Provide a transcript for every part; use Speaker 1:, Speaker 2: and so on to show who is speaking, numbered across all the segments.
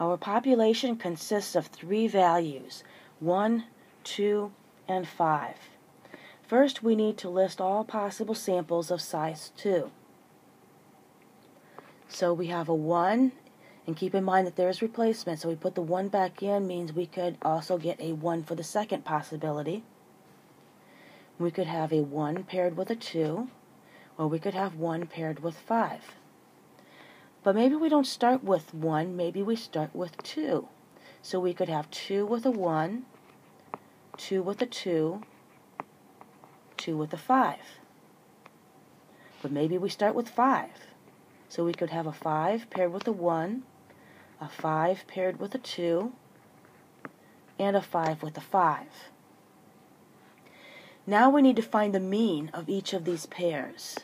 Speaker 1: Our population consists of 3 values, 1, 2, and 5. First, we need to list all possible samples of size 2. So we have a 1, and keep in mind that there's replacement, so we put the 1 back in, means we could also get a 1 for the second possibility. We could have a 1 paired with a 2, or we could have 1 paired with 5. But maybe we don't start with 1, maybe we start with 2. So we could have 2 with a 1, 2 with a 2, 2 with a 5. But maybe we start with 5. So we could have a 5 paired with a 1, a 5 paired with a 2, and a 5 with a 5. Now we need to find the mean of each of these pairs.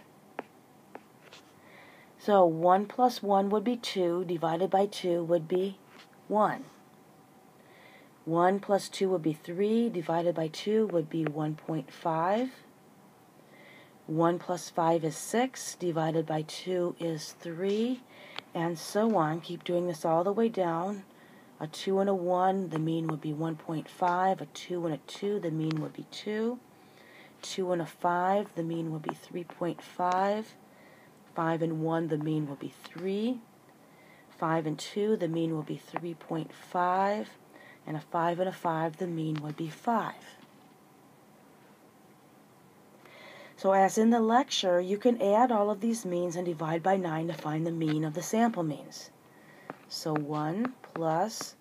Speaker 1: So 1 plus 1 would be 2, divided by 2 would be 1. 1 plus 2 would be 3, divided by 2 would be 1.5. 1 plus 5 is 6, divided by 2 is 3, and so on. Keep doing this all the way down. A 2 and a 1, the mean would be 1.5. A 2 and a 2, the mean would be 2. 2 and a 5, the mean would be 3.5. 5 and 1, the mean will be 3. 5 and 2, the mean will be 3.5. And a 5 and a 5, the mean would be 5. So as in the lecture, you can add all of these means and divide by 9 to find the mean of the sample means. So 1 plus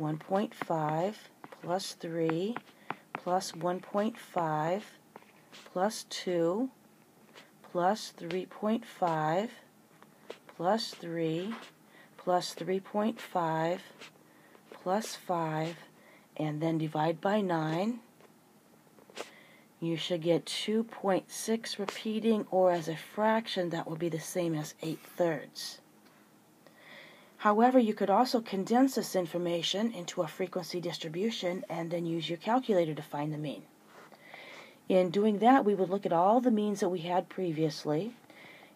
Speaker 1: 1.5 plus 3 plus 1.5 plus 2 plus 3.5 plus 3 plus 3.5 plus 5, and then divide by 9. You should get 2.6 repeating, or as a fraction that will be the same as 8/3. However, you could also condense this information into a frequency distribution and then use your calculator to find the mean. In doing that, we would look at all the means that we had previously,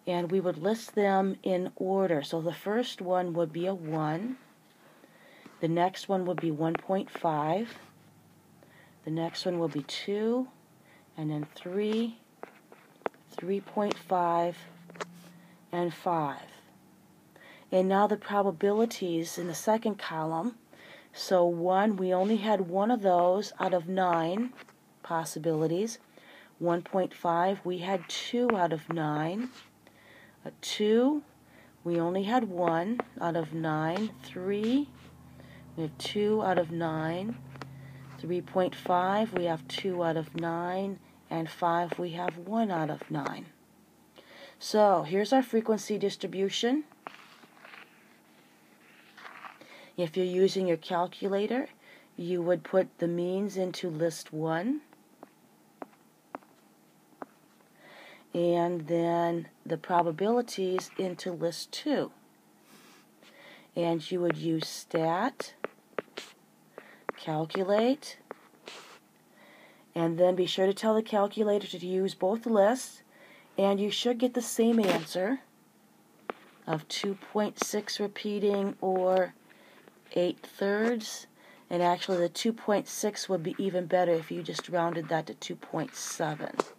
Speaker 1: and we would list them in order. So the first one would be a 1, the next one would be 1.5, the next one will be 2, and then 3, 3.5, and 5. And now the probabilities in the second column. So 1, we only had one of those out of 9 possibilities. 1.5, we had 2 out of 9. A 2, we only had 1 out of 9. 3, we have 2 out of 9. 3.5, we have 2 out of 9. And 5, we have 1 out of 9. So here's our frequency distribution. If you're using your calculator, you would put the means into list 1, and then the probabilities into list 2. And you would use stat, calculate, and then be sure to tell the calculator to use both lists, and you should get the same answer of 2.6 repeating, or 8/3. And actually the 2.6 would be even better if you just rounded that to 2.7.